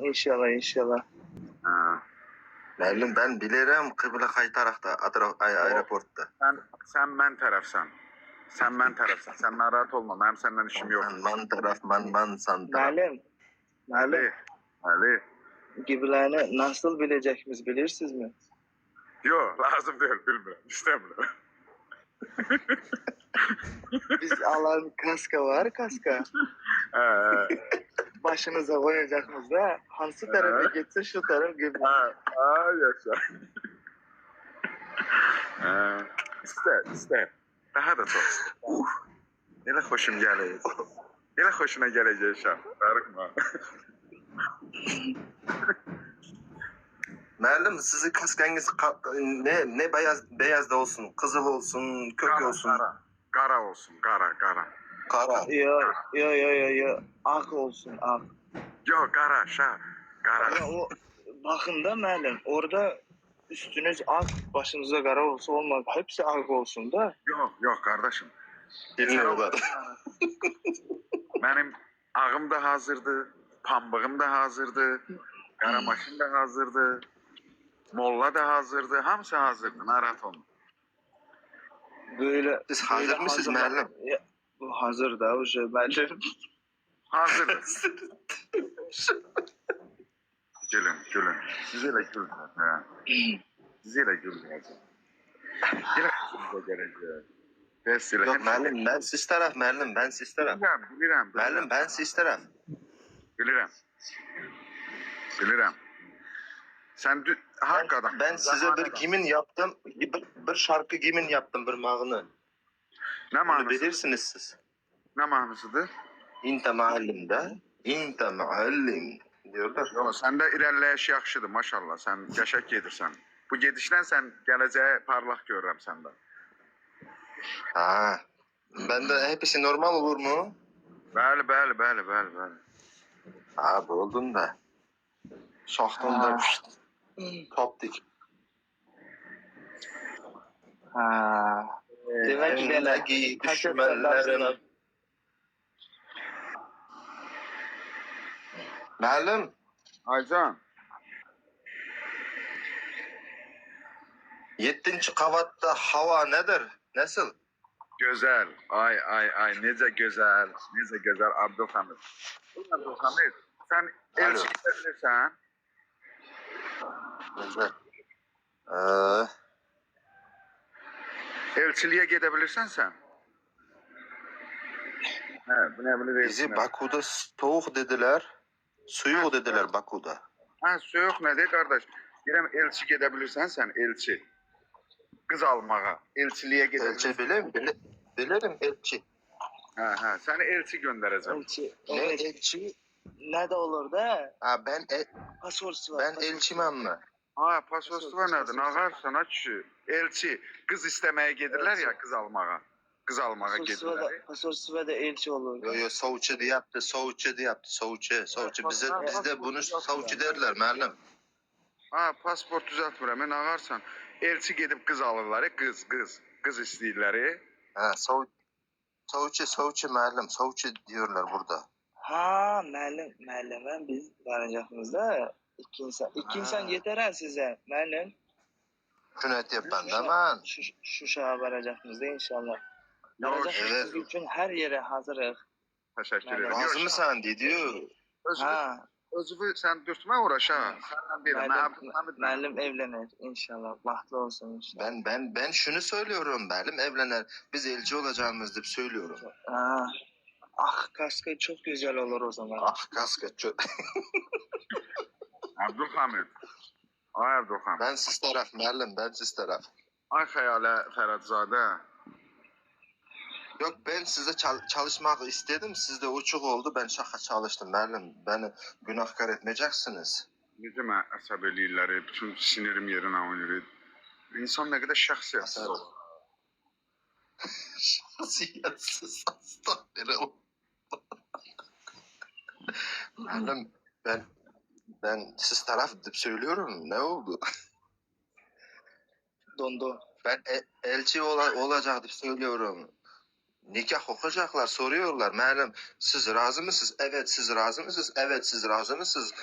İnşallah inşallah. Ha. Müəllim, ben bilirim kıbla kay tarafta, aeroportta. Sen mən tərəfsən. Sen mən tərəfsən. Sen narahat olma. Mənim səndən işim yok. Man taraf, man san taraf. Müəllim. Ali. Gibilerini nasıl bileceğimiz bilirsiniz mi? Yok, lazım değil, bilmiyorum. İstemiyorum. Biz alan kaska var kaska. Başınıza koyacağımız da hansı tarafa gitse şu taraf gibi. Yaşa. İste. Daha da çok. Neler hoşum gelecek. Neler hoşuna gelecek şah. Darıkma. Müəllim, sizin kaskanız ne beyaz da olsun, kızıl olsun, kök olsun. Kara olsun, kara. Kara. Yo. Ak olsun ak. Yok, kara şah. Kara. Ama o bakın da müəllim orada üstünüz ak, başınıza kara olsa olmaz. Hepsi ak olsun da. Yok kardeşim. Bilmiyorlar. Benim ağım da hazırdı, pambığım da hazırdı, karamaşım da hazırdı, molla da hazırdı, hamısı hazırdı, narahat olma. Böyle. Siz hazır mısınız müəllim? Bu hazır da o şey müəllim. Hazır. Gülün. Siz öyle gülün. Siz öyle gülün. Yine size gelecek. Yok müəllim, ben siz taraf müəllim, ben siz taraf. Bilirəm. Müəllim, ben siz taraf. Bilirəm. Sen hakikaten. Ben size bir gimin yaptım, bir şarkı gimin yaptım bir mağını. Ne Bunu manası? bilirsiniz siz. Ne manasıdır? İnte muallim diyorlar. Yox, səndə irəliləyiş yaxşıdır, maşallah. Sən qəşəng gedirsən. Bu gedişlə sən gələcəyə parlaq görürəm səndə. Ha. Bende hepsi normal olur mu? Bəli. Ha, buldum da. Şaxtında tapdik. Ha. Demek ki Endeki düşmənlərim. Müəllim, Aycan. 7. qavatta hava nedir? Nasıl? Gözəl. Ay. Necə gözəl. Abdülhamid. Abdülhamid, sən elçi gedə bilirsən? Güzel. Elçiliyə gedə bilirsən sən? Bu nə bilir? Bizi Baku'da soğuk dediler. Soyuq dediler Baku'da. Soyuq nədir qardaş? Deyirəm, elçi gedə bilirsən sən, elçi. Qız almağa, elçiliyə gedə Elçi bilirim elçi. Səni elçi göndərəcəm. elçi. Ne Evet. elçi? Ne de olur da. Ha Pasportu var. ben elçimem mi? Pasportu var nədir? Nağarsan ha kişi. Elçi, qız istəməyə gedirlər ya, qız almağa. Qız almağa gedirlər. Pasportu var da elçi olur. Yo Soğuçu diye yaptı. Soğuçu. Bizde bunu Soğuçu derler müəllim. Pasport düzəltmirəm, nağarsan. Elçi gedib qız alırlar, qız istəyirlər. Ha, Soğuçu müəllim. Soğuçu diyorlar burada. Ha müəllim biz varacağımız da iki insan yeter ha size müəllim. Cüneyt yapan zaman. Şu şaha varacağımız da inşallah. Evet. Varacağımız için her yere hazırız. Təşəkkür edirəm. Razı mısın diyor. Özünü sən dürtmə uğraş ha. Səndən deyirəm. Müəllim evlenir inşallah. Bahtlı olsun inşallah. Ben şunu söylüyorum müəllim evlenir. Biz elçi olacağımız deyip söylüyorum. Kaskı çok güzel olur o zaman. Kasket çok. Abdülhamid. Ay Abdülhamid. Ben siz taraf müəllim, ben siz taraf. Ay Xəyalə Fərədzadə. Yok ben size çalışmak istedim. Sizde uçuk oldu. Ben şaka çalıştım müəllim. Beni günahkar etmeyeceksiniz. Necə mən əsəb eləyirlər, bütün sinirim yerinə oynayır. İnsan nə qədər şəxsiyyətsiz olur. Şəxsiyyətsiz astagfirullah. Müəllim ben siz taraf deyip söylüyorum. Ne oldu? Dondu. Ben elçi olacak deyip söylüyorum. Nikah okuyacaklar, soruyorlar. Müəllim siz razı mısınız? Evet siz razı mısınız? Evet siz razı mısınız?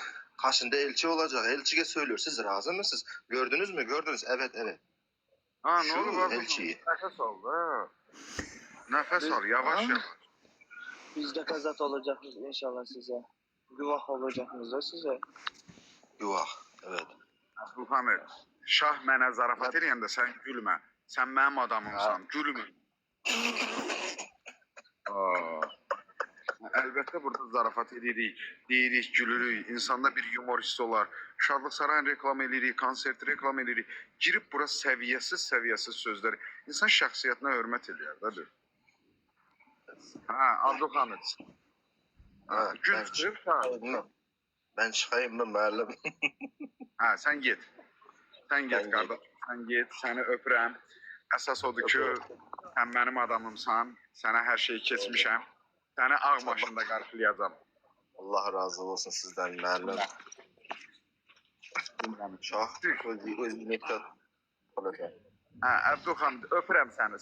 Karşında elçi olacak. Elçiye söylüyor. Siz razı mısınız? Gördünüz mü? Gördünüz. Evet, evet. Ha, ne Şu olur var? elçiyi. Nefes al da. Nefes al, Ha? yavaş yavaş. Biz de kazat olacağız inşallah size. Güvah olacağız da size. Yuva. Evet. Abdülhamid, şah mənə zarafat eləyəndə sən gülmə. Sən mənim adamımsan, gülmə. Əlbəttə burada zarafat edirik, deyirik, gülürük. İnsanda bir humor hissi olar. Şadlıq Sarayını reklam edirik, konsert reklam edirik. Girib bura səviyyəsiz sözlər. İnsan şəxsiyyətinə hörmət edir, dədir. Ha, Abdülhamid. Ha, Gül ben çıxır, ha. Ben çıkayım mı müəllim? Ha, sen git. Sen git Ben kardeş. Sen git. Seni öpürəm. Əsas odur ki, sen benim adamımsan. Sana her şeyi keçmişəm. Səni ağ maşında qarşılayacağım. Allah razı olsun sizden müəllim. Çok özünü olacak. Ha, Abdülhamid, öpürəm səni.